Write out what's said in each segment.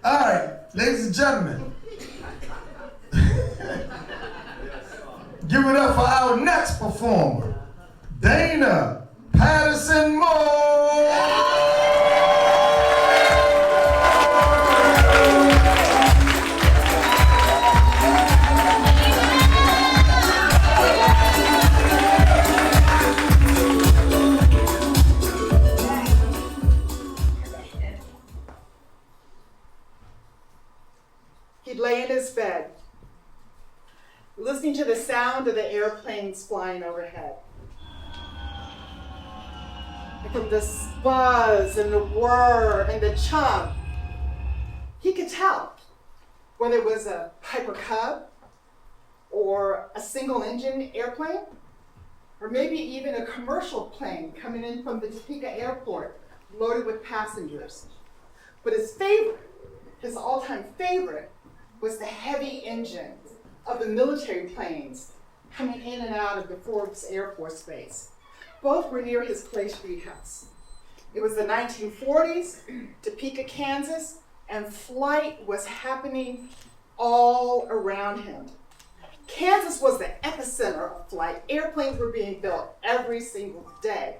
All right, ladies and gentlemen. Give it up for our next performer, Dana Petersen Moore. He'd lay in his bed, listening to the sound of the airplanes flying overhead. And from the buzz and the whir and the chomp, he could tell whether it was a Piper Cub or a single-engine airplane, or maybe even a commercial plane coming in from the Topeka airport loaded with passengers. But his favorite, his all-time favorite, was the heavy engine of the military planes coming in and out of the Forbes Air Force Base. Both were near his Clay Street house. It was the 1940s, Topeka, Kansas, and flight was happening all around him. Kansas was the epicenter of flight. Airplanes were being built every single day.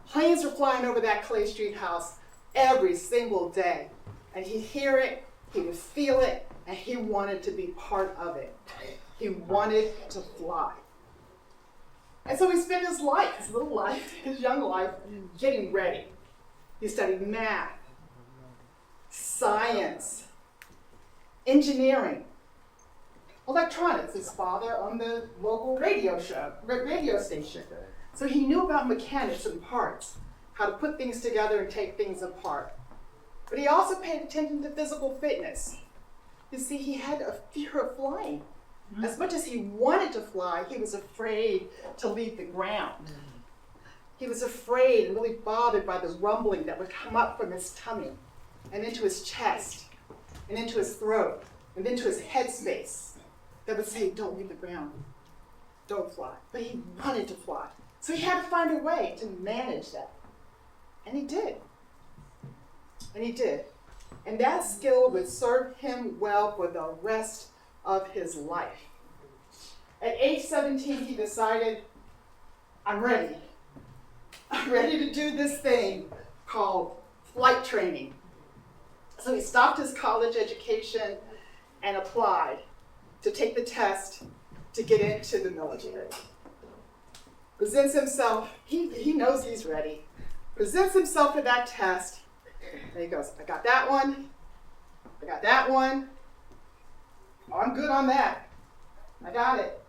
Planes were flying over that Clay Street house every single day. And he'd hear it, he would feel it, and he wanted to be part of it. He wanted to fly. And so he spent his life, his little life, his young life, getting ready. He studied math, science, engineering, electronics. His father on the local radio station. So he knew about mechanics and parts, how to put things together and take things apart. But he also paid attention to physical fitness. You see, he had a fear of flying. As much as he wanted to fly, he was afraid to leave the ground. He was afraid and really bothered by the rumbling that would come up from his tummy and into his chest and into his throat and into his head space that would say, don't leave the ground, don't fly. But he wanted to fly. So he had to find a way to manage that. And he did. And he did. And that skill would serve him well for the rest of his life. At age 17, he decided, I'm ready. I'm ready to do this thing called flight training. So he stopped his college education and applied to take the test to get into the military. Presents himself, he knows he's ready. Presents himself for that test. And he goes, I got that one. I got that one. Oh, I'm good on that. I got it.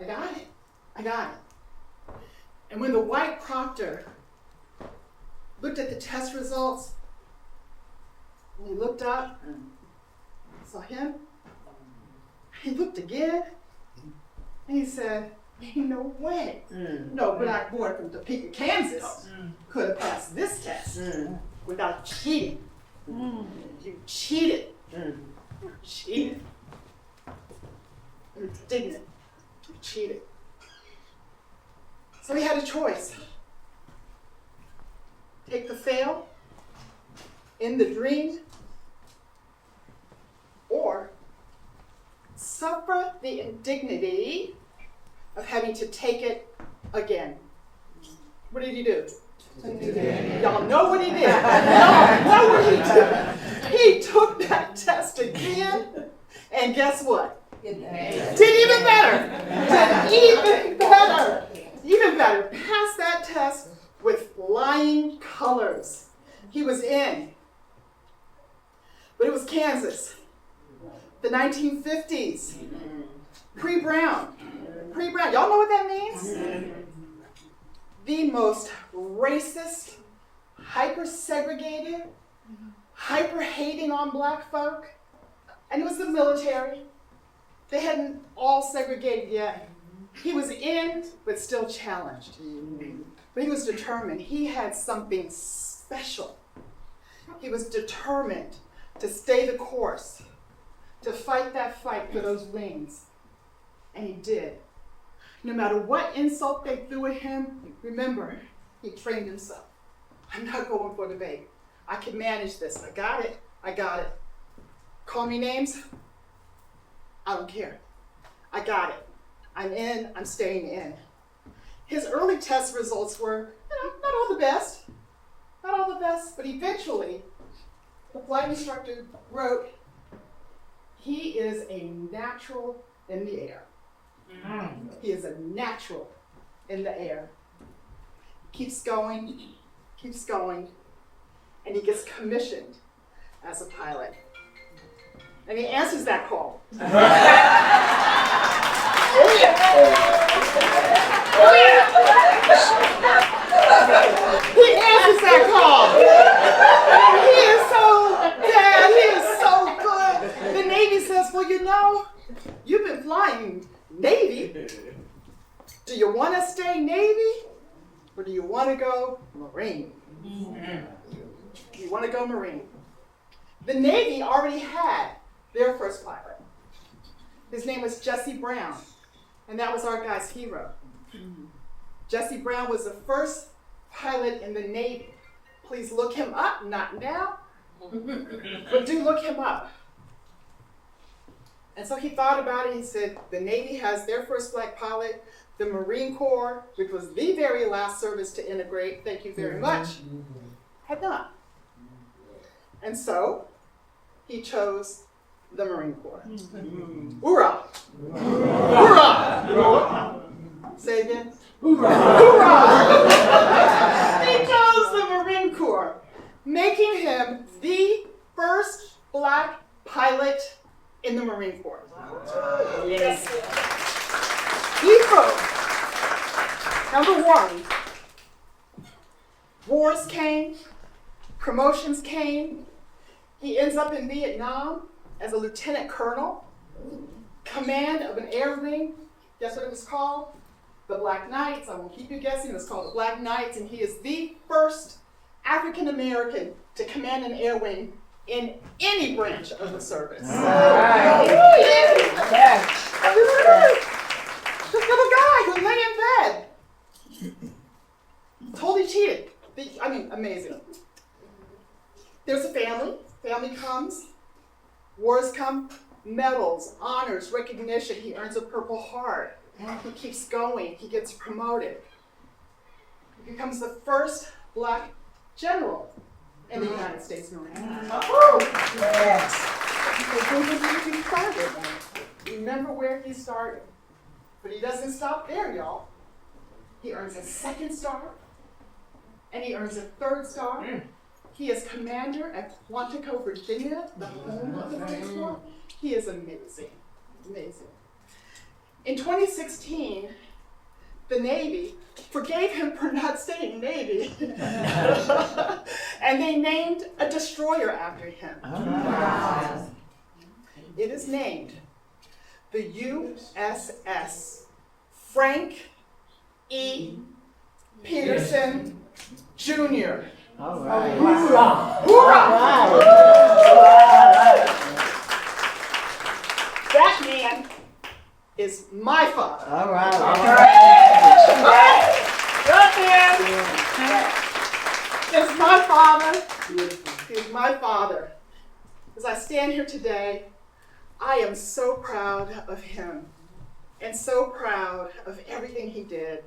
I got it. I got it. And when the white proctor looked at the test results, and he looked up and saw him, he looked again, and he said, ain't no way. No black boy from Topeka, Kansas could have passed this test without cheating. You cheated. You cheated. You're indignant. You cheated. So he had a choice. Take the fail in the dream, or suffer the indignity of having to take it again. What did he do? Y'all know what he did. Y'all know what he did. He took that test again, and guess what? Did even better. Did even better. Even better. Passed that test with flying colors. He was in. But it was Kansas. The 1950s. Pre-Brown. Pre-Brown. Y'all know what that means? The most racist, hyper-segregated, hyper-hating on black folk. And it was the military. They hadn't all segregated yet. He was in, but still challenged. But he was determined. He had something special. He was determined to stay the course, to fight that fight for those wings. And he did. No matter what insult they threw at him, remember, he trained himself. I'm not going for the bait. I can manage this. I got it. I got it. Call me names. I don't care. I got it. I'm in, I'm staying in. His early test results were, not all the best. Not all the best, but eventually, the flight instructor wrote, he is a natural in the air. He is a natural in the air. Keeps going, and he gets commissioned as a pilot. And he answers that call. He answers that call. He is so bad, he is so good. The Navy says, well, you've been flying Navy. Do you want to stay Navy? Or do you want to go Marine? You want to go Marine. The Navy already had their first pilot. His name was Jesse Brown, and that was our guy's hero. Jesse Brown was the first pilot in the Navy. Please look him up, not now, but do look him up. And so he thought about it. He said, the Navy has their first black pilot. The Marine Corps, which was the very last service to integrate, thank you very much, had not. And so he chose the Marine Corps. Hoorah! Hoorah! Say again. Hoorah! Hoorah! He chose the Marine Corps, making him the first black pilot in the Marine Corps. Yes. He wrote, number one, wars came, promotions came. He ends up in Vietnam as a lieutenant colonel, command of an air wing. Guess what it was called? The Black Knights. I won't keep you guessing. It was called the Black Knights, and he is the first African American to command an air wing in any branch of the service. This little guy who lay in bed. Totally cheated. Amazing. There's a family. Family comes. Wars come. Medals, honors, recognition. He earns a Purple Heart. He keeps going. He gets promoted. He becomes the first black general in the United States Marine. Remember where he started. But he doesn't stop there, y'all. He earns a second star, and he earns a third star. He is commander at Quantico, Virginia, the home of the Marine Corps. He is amazing, amazing. In 2016, the Navy forgave him for not staying Navy, and they named a destroyer after him. Wow. It is named the USS Frank E. Petersen Jr. All right. Hoorah! Hoorah! That man is my father. All right. All right. That man is my father. He's my father. As I stand here today, I am so proud of him and so proud of everything he did,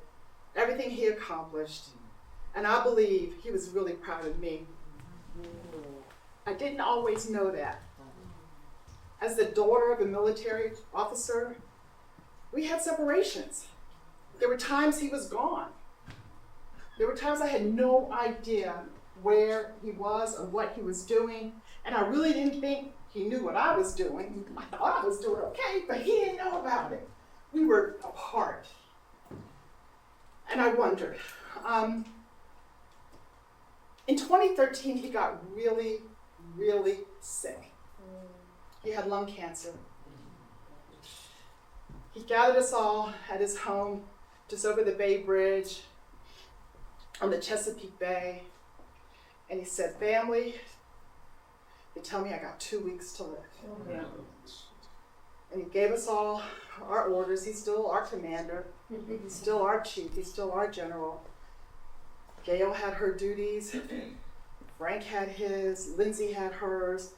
everything he accomplished. And I believe he was really proud of me. I didn't always know that. As the daughter of a military officer, we had separations. There were times he was gone. There were times I had no idea where he was or what he was doing, and I really didn't think he knew what I was doing. I thought I was doing okay, but he didn't know about it. We were apart. And I wondered. In 2013, he got really, really sick. He had lung cancer. He gathered us all at his home, just over the Bay Bridge, on the Chesapeake Bay, and he said, family, they tell me I got 2 weeks to live. Yeah. And he gave us all our orders. He's still our commander. He's still our chief. He's still our general. Gail had her duties. Frank had his. Lindsay had hers.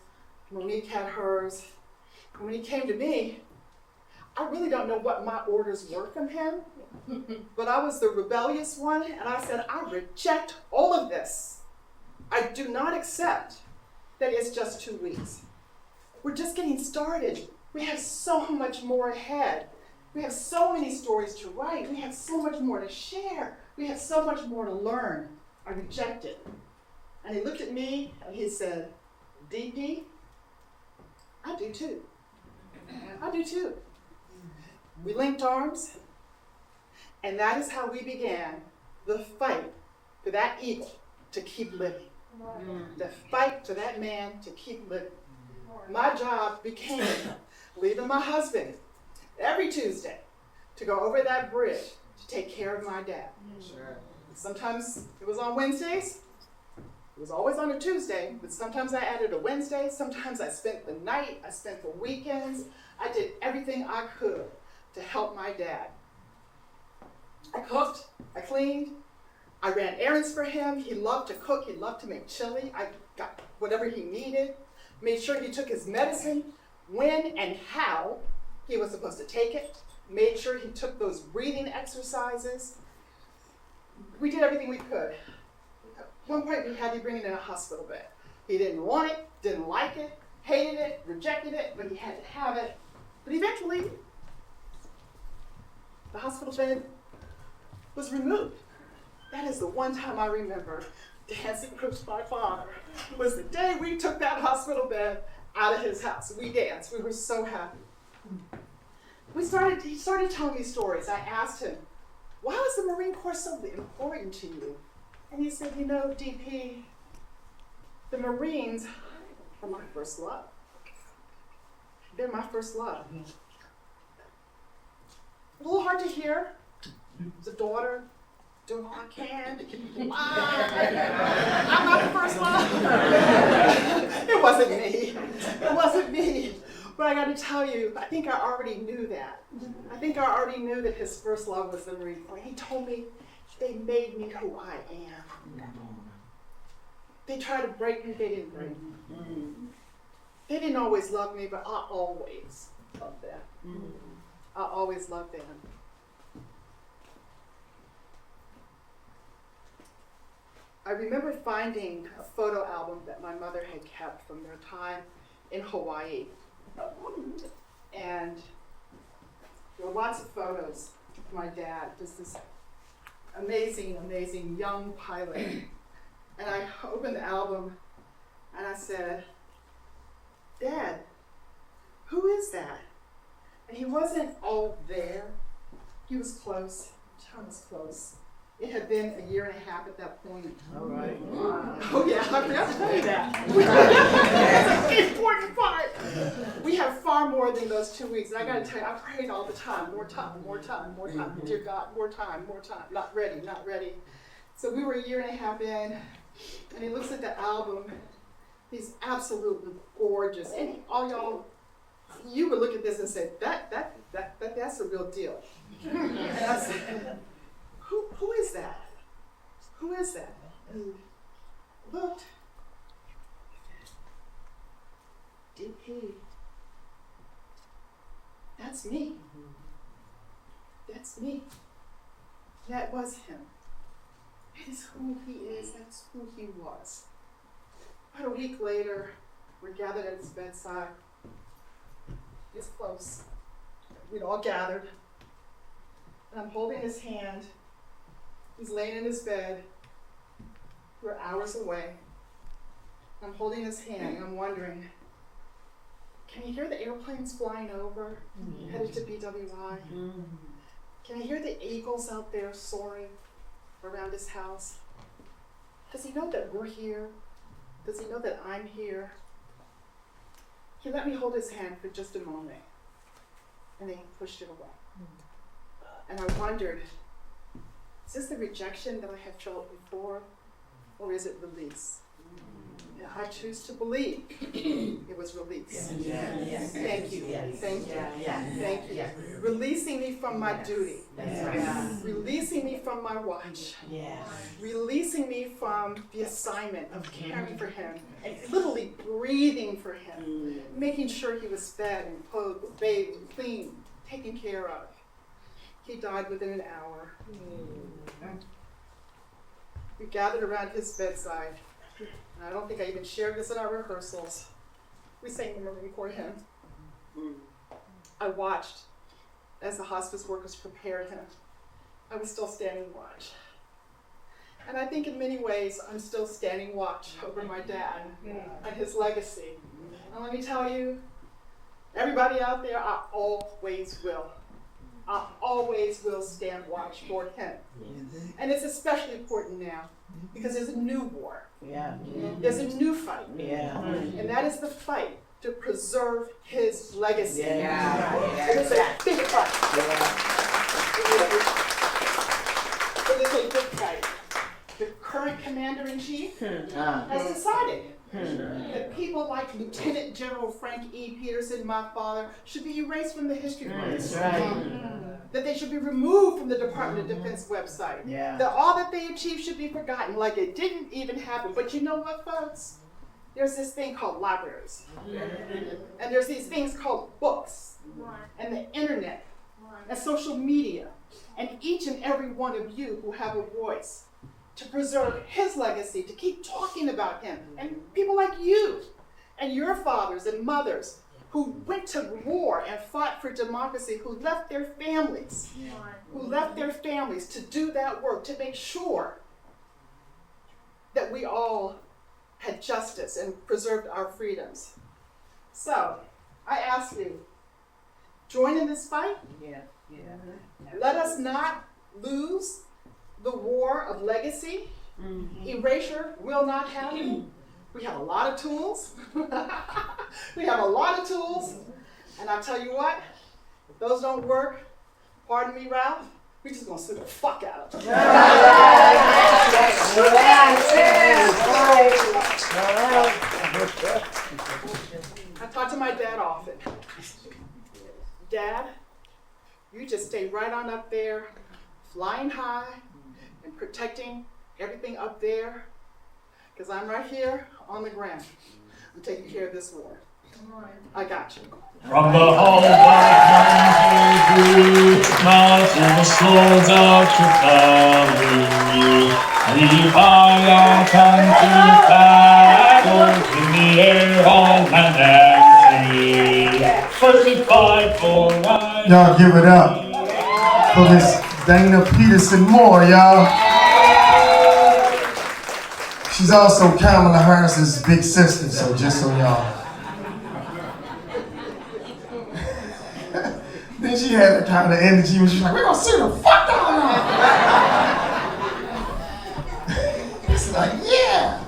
Monique had hers. And when he came to me, I really don't know what my orders were from him, but I was the rebellious one, and I said, I reject all of this. I do not accept that it's just 2 weeks. We're just getting started. We have so much more ahead. We have so many stories to write. We have so much more to share. We have so much more to learn. I reject it. And he looked at me and he said, DP, I do too. I do too. We linked arms, and that is how we began the fight for that eagle to keep living. The fight for that man to keep living. My job became leaving my husband every Tuesday to go over that bridge to take care of my dad. Sure. Sometimes it was on Wednesdays. It was always on a Tuesday, but sometimes I added a Wednesday. Sometimes I spent the night. I spent the weekends. I did everything I could to help my dad. I cooked. I cleaned. I ran errands for him. He loved to cook. He loved to make chili. I got whatever he needed. Made sure he took his medicine when and how he was supposed to take it. Made sure he took those breathing exercises. We did everything we could. At one point, we had to bring him in a hospital bed. He didn't want it, didn't like it, hated it, rejected it, but he had to have it. But eventually, the hospital bed was removed. That is the one time I remember dancing with my father. It was the day we took that hospital bed out of his house. We danced. We were so happy. He started telling me stories. I asked him, why was the Marine Corps so important to you? And he said, you know, DP, the Marines are my first love. They're my first love. A little hard to hear. As a daughter, doing all I can to keep them alive. I'm not the first love. It wasn't me. It wasn't me. But I got to tell you, I think I already knew that. I think I already knew that his first love was the Marine Corps. He told me they made me who I am. They tried to break me, they didn't break me. They didn't always love me, but I always loved them. I always loved them. I remember finding a photo album that my mother had kept from their time in Hawaii. And there were lots of photos of my dad, just this amazing, amazing young pilot. And I opened the album and I said, Dad, who is that? And he wasn't all there. He was close. John was close. It had been 1.5 years at that point. All right. Oh yeah, I forgot to tell you that. That's an important part. We have far more than those 2 weeks. And I gotta tell you, I prayed all the time, more time, more time, more time. Dear God, more time, more time. Not ready, not ready. So we were 1.5 years in, and he looks at the album. He's absolutely gorgeous. And all y'all, you would look at this and say, that's a real deal. And I said, who is that? Who is that? And looked. DP. That's me. That's me. That was him. That is who he is. That's who he was. About a week later, we're gathered at his bedside. He's close. We'd all gathered. And I'm holding his hand. He's laying in his bed. We're hours away. I'm holding his hand and I'm wondering, can you hear the airplanes flying over, headed to BWI? Can I hear the eagles out there soaring around his house? Does he know that we're here? Does he know that I'm here? He let me hold his hand for just a moment, and then he pushed it away. And I wondered, is this the rejection that I had felt before, or is it release? And I choose to believe it was release. Thank you. Yes. Thank you. Yeah. Thank you. Yes. Releasing me from my duty. That's right. Releasing me from my watch. Yeah. Releasing me from the assignment of caring for him and literally breathing for him, making sure he was fed and clothed, bathed, and clean, taken care of. He died within an hour. We gathered around his bedside. And I don't think I even shared this in our rehearsals. We sang the memory for him. I watched as the hospice workers prepared him. I was still standing watch. And I think in many ways, I'm still standing watch over my dad and his legacy. And let me tell you, everybody out there, I always will. I always will stand watch for him. And it's especially important now because there's a new war. Yeah. There's a new fight. Yeah. And that is the fight to preserve his legacy. Yeah. It is a big fight. It is a big fight. The current commander-in-chief has decided that people like Lieutenant General Frank E. Petersen, my father, should be erased from the history books. That's right. That they should be removed from the Department of Defense website. Yeah. That all that they achieved should be forgotten, like it didn't even happen. But you know what, folks? There's this thing called libraries. And there's these things called books. And the internet. And social media. And each and every one of you who have a voice to preserve his legacy, to keep talking about him. And people like you and your fathers and mothers who went to war and fought for democracy, who left their families, to do that work, to make sure that we all had justice and preserved our freedoms. So, I ask you, join in this fight. Yeah. Let us not lose the war of legacy. Erasure will not happen. We have a lot of tools. And I'll tell you what, if those don't work, pardon me, Ralph, we just gonna sue the fuck out of them. I talk to my dad often. Dad, you just stay right on up there, flying high and protecting everything up there, because I'm right here on the ground. I'm taking care of this war. I got you. From the whole black mountains to the swords of Trafalgar, the Valiant and battle in the air, on land and sea. 35 for life. Y'all give it up for Miss Dana Petersen Moore, y'all. She's also Kamala Harris's big sister, so just so y'all. Then she had that kind of energy when she was like, we're gonna sue the fuck out of her. It's like, yeah.